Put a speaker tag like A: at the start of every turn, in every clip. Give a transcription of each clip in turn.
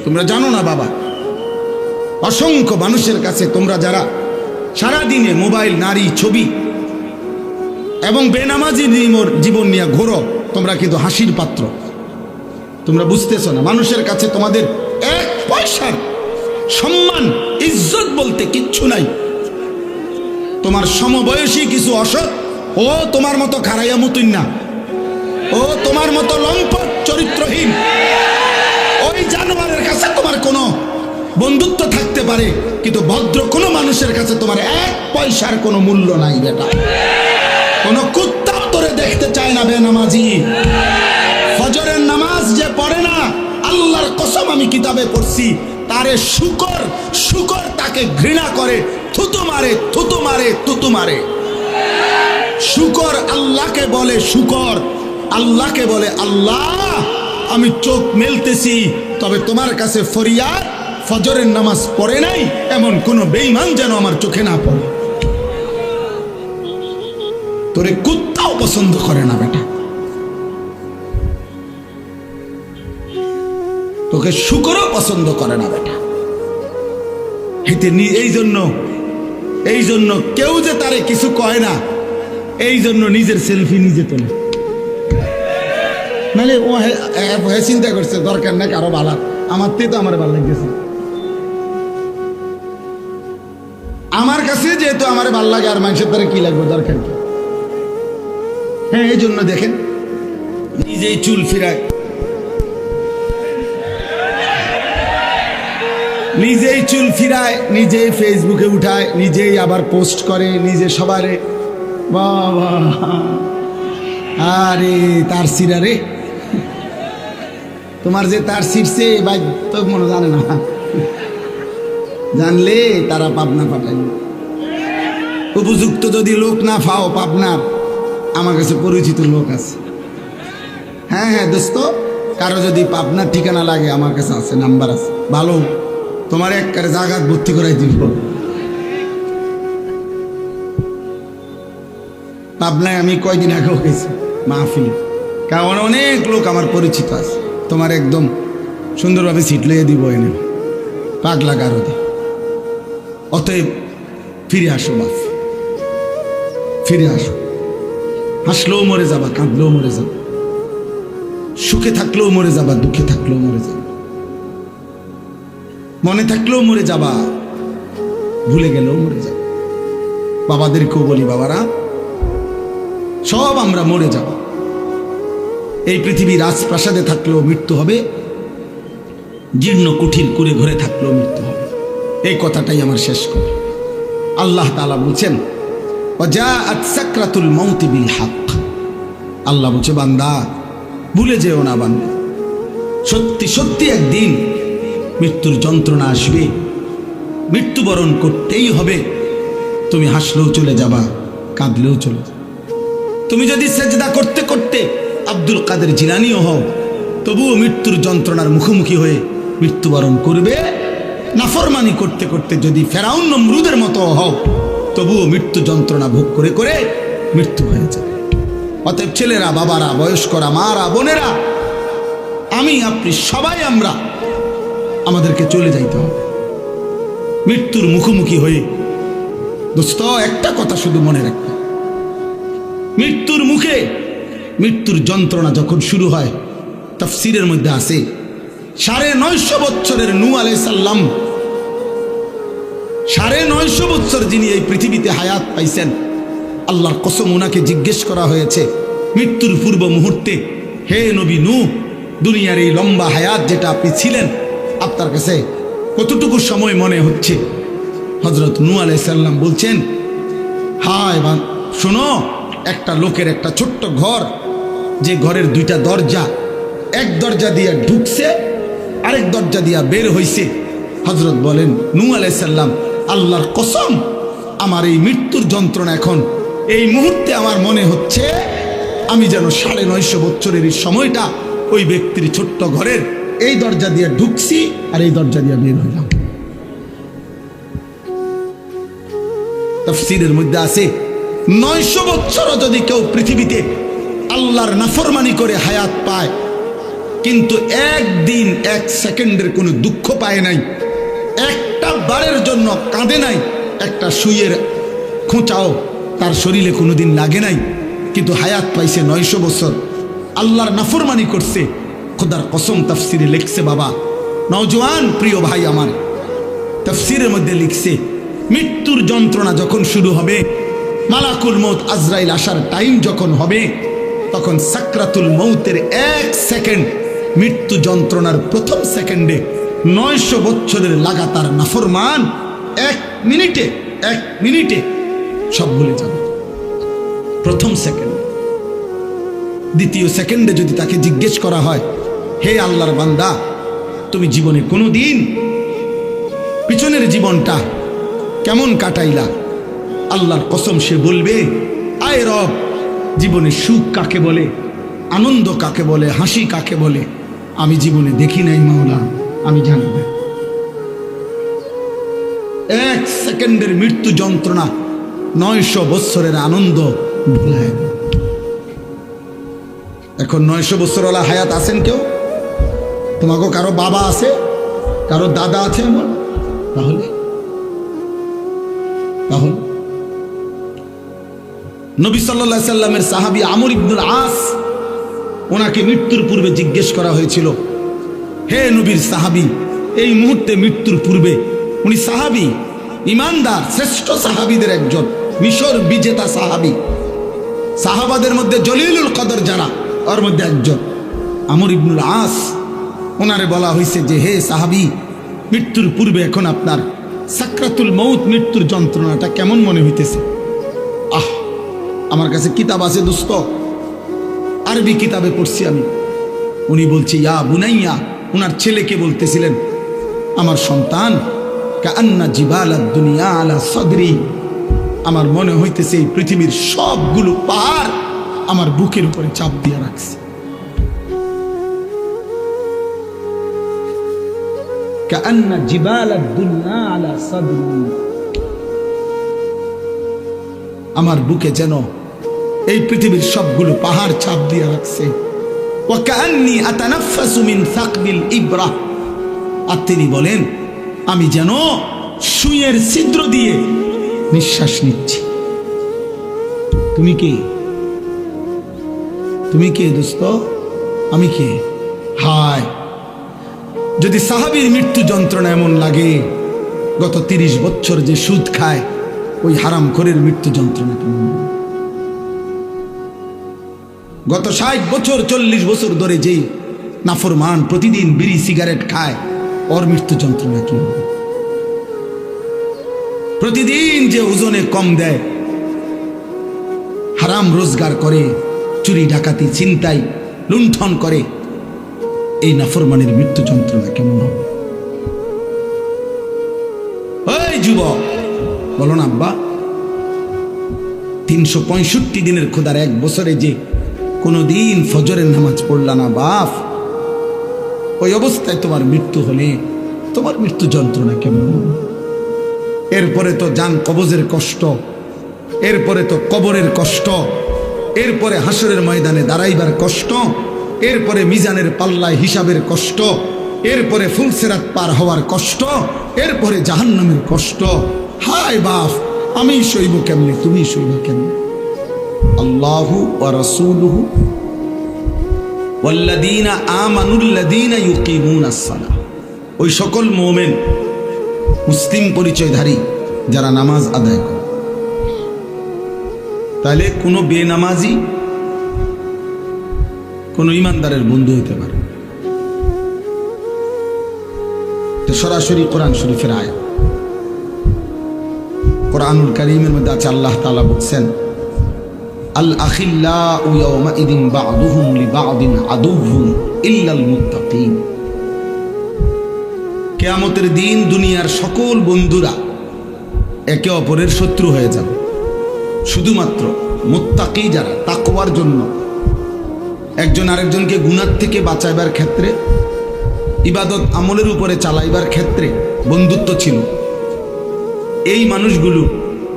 A: তোমরা জানো না বাবা, অসংখ্য মানুষের কাছে তোমরা যারা সারাদিনে মোবাইল, নারী, ছবি এবং বেনামাজি জীবন নিয়ে ঘোরো, তোমরা কিন্তু হাসির পাত্র। তোমরা বুঝতেছো না, মানুষের কাছে তোমাদের এক পয়সার সম্মান, ইজ্জত বলতে কিচ্ছু নাই। তোমার সমবয়সী কিছু অসৎ, ও তোমার মতো খারাইয়া মতুন না, ও তোমার মতো লম্পট চরিত্রহীন, ওই জানোয়ারের কাছে তোমার কোনো বন্ধুত্ব থাকতে পারে, কিন্তু ভদ্র কোনো মানুষের কাছে তোমার এক পয়সার কোনো মূল্য নাই বেটা। কোনো কুত্তাও তোরে দেখতে চায় না বেনামাজি। ফজরের নামাজ যে পড়ে না, আল্লাহর কসম আমি কিতাবে পড়ছি, তারে শুকর শুকর তাকে ঘৃণা করে, থুতু মারে থুতু মারে থুতু মারে। শুকর আল্লাহকে বলে শুকর, আল্লাহকে বলে আল্লাহ আমি চোখ মেলতেছি, তবে তোমার কাছে ফরিয়াদ, ফজরের নামাজ পড়ে নাই এমন কোন বেঈমান যেন আমার চোখে না পড়ে। তোরে কুত্তাও পছন্দ করে না বেটা, তোকে শুকরও পছন্দ করে না বেটা। এই জন্য কেউ যে তারে কিছু কয় না, এই জন্য নিজের সেলফি নিজে তোলে। নাহলে ও চিন্তা করছে দরকার না কারো ভালো, আমার তো আমার ভালো লাগতেছে, আমার কাছে যেহেতু আমার ভালো লাগে, আর মানুষের দ্বারা কি লাগবে, দরকার কি? হ্যাঁ, এই জন্য দেখেন নিজেই চুল ফিরায়, নিজেই ফেসবুকে উঠায়, নিজেই আবার পোস্ট করে, নিজে সবারে বাবা আরে তার সিরা রে, তোমার যে তার সিরছে ভাই তো মনে জানে না, জানলে তারা পাবনা পাঠাই। উপযুক্ত যদি লোক না পাও পাবনার, আমার কাছে পরিচিত লোক আছে। হ্যাঁ হ্যাঁ দোস্ত, কারো যদি পাবনার ঠিকানা লাগে আমার কাছে আছে, নাম্বার আছে, ভালো তোমার একবারে জায়গাত ভর্তি করাই দিব। পাবনায় আমি কয়দিন আগেও গেছি মাহফিলে, কারণ অনেক লোক আমার পরিচিত আছে, তোমার একদম সুন্দরভাবে সিট লইয়ে দিব এনে পাগলা গারদে। অতএব ফিরে আসো বাপ, ফিরে আসো। হাসলেও মরে যাবা, কাঁদলেও মরে যাবা, সুখে থাকলেও মরে যাবা, দুঃখে থাকলেও মরে যাবা, মনে থাকলেও মরে যাবা, ভুলে গেলেও মরে যাবা। বাবাদেরকেও বলি, বাবারা সব আমরা মরে যাব। এই পৃথিবী রাজপ্রাসাদে থাকলেও মৃত্যু হবে, জীর্ণ কুঠির কুড়ে ঘরে থাকলেও মৃত্যু হবে। এই কথাটাই আমার শেষ করে। আল্লাহ তাআলা বলছেন ওয়াজাআত সাকরাতুল মাউতি বিল হক। আল্লাহ বলছে বান্দা ভুলে যেও না বান্দা, সত্যি সত্যি একদিন মৃত্যুর যন্ত্রণা আসবে, মৃত্যুবরণ করতেই হবে। তুমি হাসলেও চলে যাবা, কাঁদলেও চলে যাবে। তুমি যদি সেজদা করতে করতে আব্দুল কাদের জিলানীও হও, তবুও মৃত্যুর যন্ত্রণার মুখোমুখি হয়ে মৃত্যুবরণ করবে। নাফরমানি করতে করতে যদি ফেরাউন নমরুদের মতো হও, তবুও মৃত্যু যন্ত্রণা ভোগ করে করে মৃত্যু হয়ে যাবে। অতএব ছেলেরা, বাবারা, বয়স্করা, মারা, বোনেরা, আমি আপনি সবাই আমরা আমাদেরকে চলে যাইতে হবে মৃত্যুর মুখোমুখি হয়ে। দোস্ত একটা কথা শুধু মনে রাখবে, মৃত্যুর মুখে মৃত্যুর যন্ত্রণা যখন শুরু হয়, তাফসীরের মধ্যে আছে 950 বছরের নূহ আলাইহিস সালাম, 950 বছর যিনি এই পৃথিবীতে হায়াত পাইছেন, আল্লাহর কসম ওনাকে জিজ্ঞেস করা হয়েছে মৃত্যুর পূর্ব মুহূর্তে, হে নবী নূহ, দুনিয়ার এই লম্বা হায়াত যেটা আপনি ছিলেন, আপনার কাছে কতটুকু সময় মনে হচ্ছে? হযরত নূহ আলাইহিস সালাম বলছেন, হায় শোনো, একটা লোকের একটা ছোট্ট ঘর, যে ঘরের দুইটা দরজা, এক দরজা দিয়ে ঢুকছে, আরেক দরজা দিয়ে বের হইছে। হযরত বলেন নূহ আলাইহিস সালাম, আল্লাহর কসম, আমার এই মৃত্যুর যন্ত্রণা এখন এই মুহূর্তে আমার মনে হচ্ছে আমি যেন 950 বছরের এই সময়টা ওই ব্যক্তির ছোট্ট ঘরের এই দরজা দিয়ে ঢুকছি আর এই দরজা দিয়ে বের হইলাম। তাফসীরের মধ্যে আছে 900 বছরও যদি কেউ পৃথিবীতে আল্লাহর নাফরমানি করে হায়াত পায়, কিন্তু একদিন এক সেকেন্ডের কোনো দুঃখ পায় নাই, একটা বারের জন্য কাঁদে নাই, একটা সুইয়ের খোঁচাও তার শরীরে কোনোদিন লাগে নাই, কিন্তু হায়াত পাইছে 900 বছর। আল্লাহর নাফরমানি করছে, খোদার কসম তাফসিরে লিখছে বাবা, নওজোয়ান প্রিয় ভাই আমার, তাফসিরের মধ্যে লিখছে মৃত্যুর যন্ত্রণা যখন শুরু হবে, মালাকুল মউত আজরাইল আসার টাইম যখন হবে, তখন সাকরাতুল মউতের 1 সেকেন্ড, মৃত্যু যন্ত্রণার প্রথম সেকেন্ডে 900 বছরের লাগাতার নাফরমান 1 মিনিটে সব ভুলে যাবে। প্রথম সেকেন্ড। দ্বিতীয় সেকেন্ডে যদি তাকে জিজ্ঞেস করা হয়, হে আল্লাহর বান্দা, তুমি জীবনে কোনো দিন পিছনের জীবনটা কেমন কাটাইলা? আল্লাহর কসম সে বলবে, আয় রব, জীবনে সুখ কাকে বলে, আনন্দ কাকে বলে, হাসি কাকে বলে আমি জীবনে দেখি নাই মাওলা, আমি জানি না। 1 সেকেন্ডের মৃত্যু যন্ত্রণা 900 বছরের আনন্দ ভুলায়। এখন 900 বছরওয়ালা হায়াত আছেন কেউ? তোমাকে কারো বাবা আছে, কারো দাদা আছে এমন? তাহলে নবী সাল্লাল্লাহু আলাইহি সাল্লামের সাহাবী আমর ইবনুল আস, ওনাকে মৃত্যুর পূর্বে জিজ্ঞেস করা হয়েছিল, হে নবীর সাহাবী, এই মুহূর্তে মৃত্যুর পূর্বে, উনি সাহাবী, ইমানদার, শ্রেষ্ঠ সাহাবীদের একজন, মিশর বিজেতা সাহাবী, সাহাবাদের মধ্যে জলিলুল কদর যারা, ওর মধ্যে একজন আমর ইবনুল আস। ওনারে বলা হয়েছে যে, হে সাহাবী, মৃত্যুর পূর্বে এখন আপনার সাকরাতুল মউত, মৃত্যুর যন্ত্রণাটা কেমন মনে হইতেছে? আমার কাছে কিতাব আছে দোস্ত, আরবি কিতাবে পড়ছি আমি। উনি বলছে, ইয়া বুনাইয়া, উনার ছেলেকে বলতেছিলেন, আমার সন্তান, কাআন্না জিবালাদ দুনিয়া আলা সাদরি, আমার মনে হইতেছে এই পৃথিবীর সবগুলো পাহাড় আমার বুকের উপরে চাপ দিয়ে রাখছে। কাআন্না জিবালাদ দুনিয়া আলা সাদরি, আমার বুকে যেন এই পৃথিবীর সবগুলো পাহাড় চাপ দিয়ে রাখছে। ওয়া কাআন্নী আতানাফাসু মিন সাকবিল ইবরা, আর তিনি বলেন, আমি যেন সুইয়ের ছিদ্র দিয়ে নিঃশ্বাস নিচ্ছি। তুমি কে দোস্ত? আমি কে? হায়, যদি সাহাবীর মৃত্যু যন্ত্রণা এমন লাগে, গত 30 বছর যে সুদ খায় ওই হারামখোরের মৃত্যু যন্ত্রণা কেমন? গত 60 বছর 40 বছর ধরে যে নাফরমান প্রতিদিন বিড়ি সিগারেট খায়, ওর মৃত্যু যন্ত্রণা কি হবে? প্রতিদিন যে ওজনে কম দেয়, হারাম রোজগার করে, চুরি ডাকাতি ছিনতাই লুণ্ঠন করে, এই নাফরমানের মৃত্যু যন্ত্রণা কেমন হবে? ওই যুবক, বলো না আব্বা, 365 দিনের খোদার 1 বছরে যে কোনদিন ফজরের নামাজ পড়লা না বাপ, ওই অবস্থায় তোমার মৃত্যু হলে তোমার মৃত্যু যন্ত্রণা কেমন? এরপরে তো জান কবজের কষ্ট, এরপরে তো কবরের কষ্ট, এরপরে হাসরের ময়দানে দাঁড়াইবার কষ্ট, এরপরে মিজানের পাল্লায় হিসাবের কষ্ট, এরপরে ফুলসিরাত পার হওয়ার কষ্ট, এরপরে জাহান্নামের কষ্ট। হায় বাপ, আমি সইব কেমনে, তুমি সইব কেমনে? আল্লাহু ওয়া রাসূলুহু ওয়াল্লাযীনা আমানুল্লাযীনা ইউকিমুনাস সালাহ, ওই সকল মুমিন মুসলিম পরিচয়ধারী যারা নামাজ আদায় করে। তাহলে কোনো বেনামাজি কোন ইমানদারের বন্ধু হইতে পারে? সরাসরি কোরআন শরীফের আয়াত, কোরআনুল কারীমের মধ্যে আছে, আল্লাহ তাআলা বলছেন, আল আখিল্লাউ ইয়াওমাইদিন বা'দুহুম লিবা'দিন আদুউহুম ইল্লাল মুত্তাকিন। কিয়ামতের দিন দুনিয়ার সকল বন্ধুরা একে অপরের শত্রু হয়ে যাবে, শুধুমাত্র মুত্তাকি যারা, তাকওয়ার জন্য একজন আরেকজনকে গুনাহ থেকে বাঁচাইবার ক্ষেত্রে, ইবাদত আমলের উপরে চালাইবার ক্ষেত্রে বন্ধুত্ব ছিল, এই মানুষগুলো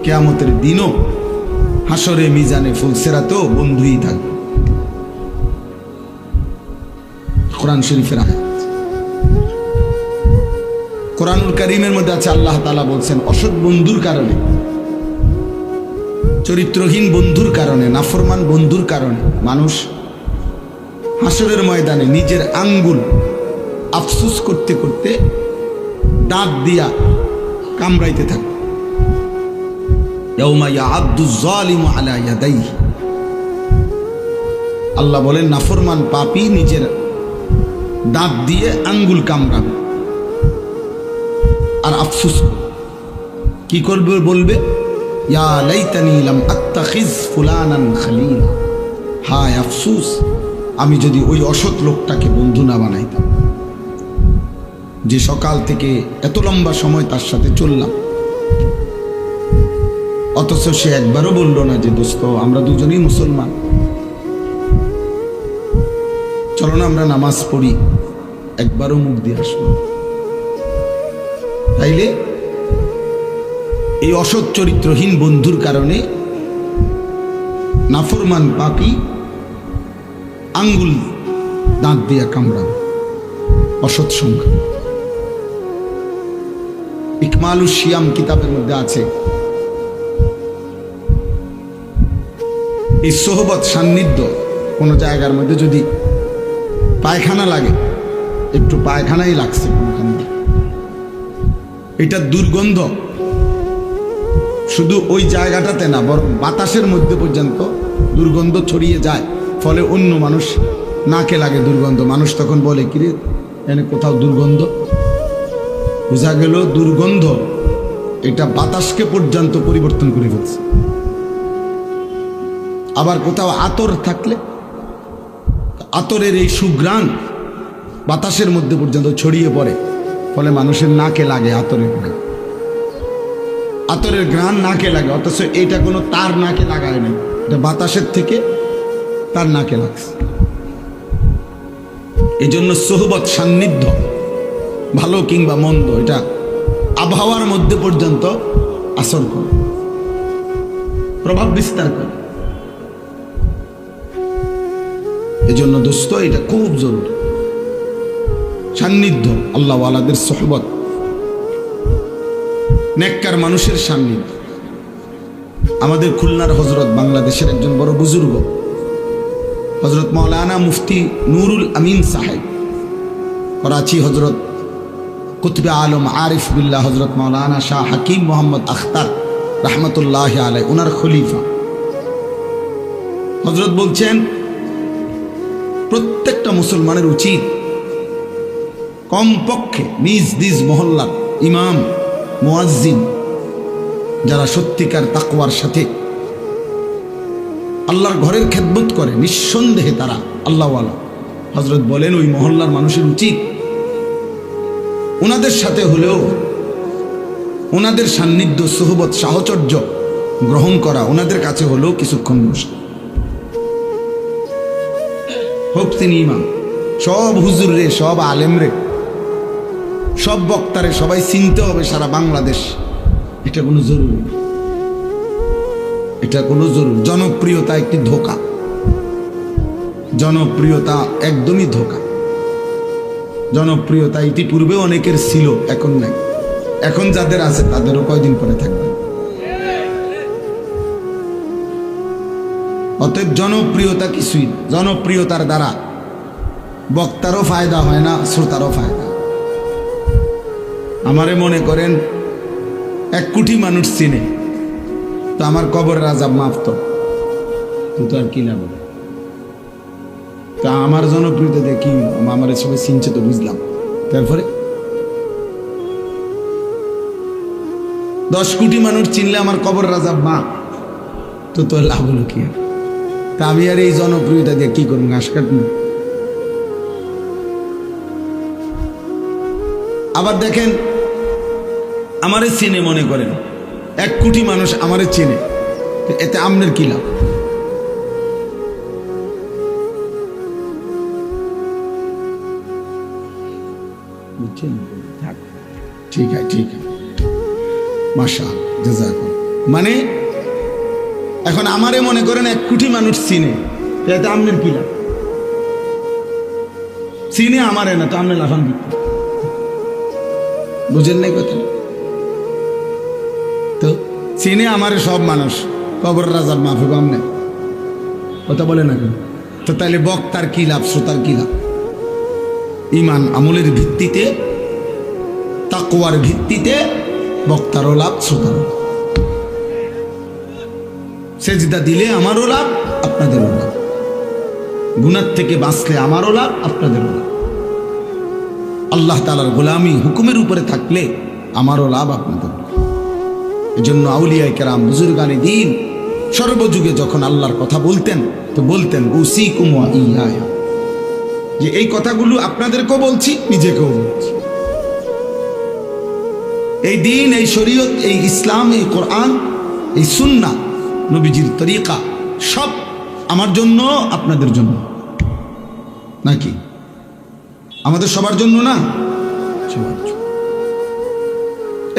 A: কিয়ামতের দিনও হাসরে মিজানে ফুলসিরাতেও বন্ধুই থাকবে। কোরআন শরীফের আয়াত। কোরআনুল কারীমের মধ্যে আছে আল্লাহ তাআলা বলছেন অসৎ বন্ধুর কারণে, চরিত্রহীন বন্ধুর কারণে, নাফরমান বন্ধুর কারণে মানুষ হাসরের ময়দানে নিজের আঙ্গুল আফসোস করতে করতে দাঁত দিয়া কামড়াইতে থাকে। ইয়াউমা ইয়াআদ্দু যালিমু আলা ইয়াদাইহি, আল্লাহ বলেন নাফরমান পাপী নিজের দাঁত দিয়ে আঙ্গুল কামড়াবে আর আফসোস কি করবে, বলবে ইয়া লাইতানি লাম আত্তাখিজ ফুলানান খলিলা, হায় আফসোস আমি যদি ওই অসৎ লোকটাকে বন্ধু না বানাইতাম, যে সকাল থেকে এত লম্বা সময় তার সাথে চললাম, অথচ সে একবারও বলল না যে দোস্ত আমরা দুজনেই মুসলমান, চলো না আমরা নামাজ পড়ি, একবারও মুখ দিয়ে আসবো। তাইলে এই অসৎ চরিত্রহীন বন্ধুর কারণে নাফরমান পাপী আঙ্গুল দাঁত দিয়া কামড়াবে, অসৎ সংখ্যা। ইকমালুস সিয়াম কিতাবের মধ্যে আছে এই সোহবত সান্নিধ্য, কোন জায়গার মধ্যে যদি পায়খানা লাগে, একটু পায়খানাই লাগছে কোনখানে, এটা দুর্গন্ধ শুধু ওই জায়গাটাতে না, বরং বাতাসের মধ্যে পর্যন্ত দুর্গন্ধ ছড়িয়ে যায়, ফলে অন্য মানুষ নাকে লাগে দুর্গন্ধ, মানুষ তখন বলে কিরে এনে কোথাও দুর্গন্ধ, বোঝা গেল দুর্গন্ধ এটা বাতাসকে পর্যন্ত পরিবর্তন করে ফেলছে। আবার কোথাও আতর থাকলে আতরের এই সুঘ্রাণ বাতাসের মধ্যে পর্যন্ত ছড়িয়ে পড়ে, ফলে মানুষের নাকে লাগে আতরের ঘ্রাণ, আতরের ঘ্রাণ নাকে লাগে, অথচ এটা কোনো তার নাকে লাগায় নাই, এটা বাতাসের থেকে তার নাকে লাগছে। এই জন্য সোহবত সান্নিধ্য, ভালো কিংবা মন্দ, এটা আবহাওয়ার মধ্যে পর্যন্ত আসর করে, প্রভাব বিস্তার করে। এই জন্য দোস্ত এটা খুব জরুরি, সান্নিধ্য, আল্লাহ ওয়ালাদের সোহবত, নেককার মানুষের সান্নিধ্য। আমাদের খুলনার হজরত, বাংলাদেশের একজন বড় বুজুর্গ হজরত মৌলানা মুফতি নুরুল আমিন সাহেব, করাচি হজরত কুতবে আলম আরিফ বিল্লাহ হজরত মৌলানা শাহ হাকিম মোহাম্মদ আখতার রহমতুল্লাহ আলাই, উনার খলিফা। হজরত বলছেন প্রত্যেকটা মুসলমানের উচিত কমপক্ষে নিজ নিজ মহল্লার ইমাম, মুয়াজ্জিন, যারা সত্যিকার তাকওয়ার সাথে আল্লাহর ঘরের খেদমত করে, নিঃসন্দেহে তারা আল্লাহওয়ালা। হজরত বলেন ওই মহল্লার মানুষের উচিত ওনাদের সাথে হলেও ওনাদের সান্নিধ্য, সোহবত, সাহচর্য গ্রহণ করা, ওনাদের কাছে হলেও কিছুক্ষণ বসে, হোক তিনি ইমাম, সব হুজুর রে, সব আলেম রে, সব বক্তারে সবাই চিনতে হবে সারা বাংলাদেশ, এটা কোনো জরুরি, এটা কোনো জরুরি। জনপ্রিয়তা একটি ধোঁকা, জনপ্রিয়তা একদমই ধোঁকা। জনপ্রিয়তা ইতিপূর্বে অনেকের ছিল, এখন নাই, এখন যাদের আছে তাদেরও কয়দিন পরে থাকবে। অতএব জনপ্রিয়তা কিছুই, জনপ্রিয়তার দ্বারা বক্তারও ফায়দা হয় না, শ্রোতারও ফায়দা। আমারে মনে করেন 1 কোটি মানুষ চিনে, তো আমার কবরের আযাব মাফ তো আর কি না বলে, তা আমার জনপ্রিয়তা দেখি আমার সবাই চিনছে তো বুঝলাম, তারপরে 10 কোটি মানুষ চিনলে আমার কবরের আযাব মাফ, তো তোর লাভ হলো কি? তা আমি আর এই জনপ্রিয়তা দিয়ে কি করবো? ঘাস কাটবো? আবার দেখেন আমারে চিনে, মনে করেন 1 কোটি মানুষ আমারে চিনে, এতে আমনের কি লাভ? ঠিক আছে, ঠিক আছে, মাশাআল্লাহ, জাযাকাল্লাহ। মানে এখন আমারে মনে করেন 1 কোটি মানুষ চিনে, এতে আমনের কি লাভ? চিনে আমার না তো আপনি লাফান দিত, বুঝেন নাই কথা? তো চিনে আমারে সব মানুষ, কবর রাজার মাহফুজ আমনে কথা বলে না কেন? তো তাহলে বক্তার কি লাভ, শ্রোতার কি লাভ? ইমান আমলের ভিত্তিতে, তাকওয়ার ভিত্তিতে বক্তারও লাভ, শ্রোতারও লাভ। সেজদা দিলে আমারও লাভ, আপনাদেরও লাভ। গুনার থেকে বাঁচলে আমারও লাভ, আপনাদেরও লাভ। আল্লাহ তাআলার গোলামি হুকুমের উপরে থাকলে আমারও লাভ, আপনাদেরও লাভ। এজন্য আউলিয়ায়ে কেরাম, বুজুর্গানে দ্বীন সর্বযুগে যখন আল্লাহর কথা বলতেন তো বলতেন উসিকুম ওয়া ইয়া, যে এই কথাগুলো আপনাদেরকেও বলছি, নিজেকেও বলছি। এই দিন, এই শরীয়ত, এই ইসলাম, এই কোরআন, এই সুন্নাহ, নবীজির তরিকা সব আমার জন্য, আপনাদের জন্য নাকি? আমাদের সবার জন্য না? সবার জন্য।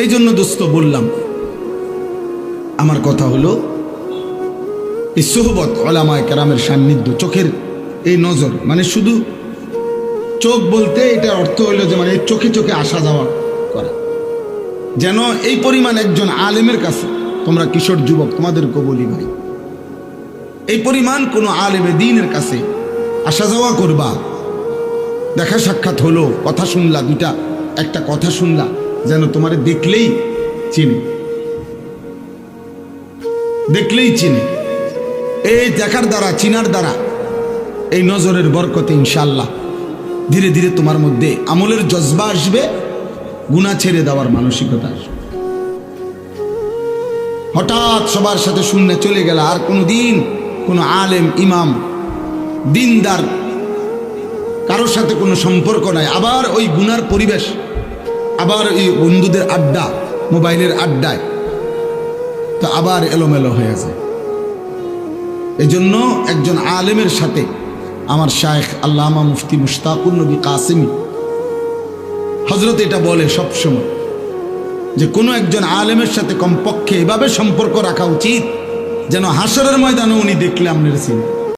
A: এই জন্য দোস্ত বললাম, আমার কথা হলো এই সোহবত, উলামায়ে কেরামের সান্নিধ্য, চোখের এই নজর, মানে শুধু চোখ বলতে এটার অর্থ হলো যে মানে চোখে চোখে আসা যাওয়া করা। যেন এই পরিমাণ একজন আলেমের কাছে, তোমরা কিশোর যুবক, তোমাদেরকে বলি ভাই, এই পরিমাণ কোনো আলেমে দ্বীনের কাছে আসা যাওয়া করবা, দেখা সাক্ষাৎ হলো, কথা শুনলা, দুইটা একটা কথা শুনলা, যেন তোমারে দেখলেই চিনে, দেখলেই চিনে। এই দেখার দ্বারা, চিনার দ্বারা, এই নজরের বরকতে ইনশাআল্লাহ ধীরে ধীরে তোমার মধ্যে আমলের জজবা আসবে, গুনাহ ছেড়ে দেওয়ার মানসিকতা আসবে। হঠাৎ সবার সাথে শূন্যে চলে গেল, আর কোনো দিন কোনো আলেম, ইমাম, দিনদার কারোর সাথে কোনো সম্পর্ক নাই, আবার ওই গুনার পরিবেশ, আবার ওই বন্ধুদের আড্ডা, মোবাইলের আড্ডায়, তো আবার এলোমেলো হয়ে যায়। এজন্য একজন আলেমের সাথে আমার শায়েখ আল্লামা মুফতি মুশতাকুর নবী কাসেমী হযরত এটা বলে সবসময়, যে কোনো একজন আলেমের সাথে কমপক্ষে এভাবে সম্পর্ক রাখা উচিত যেন হাসরের ময়দানে উনি দেখলে আপনার চিনি।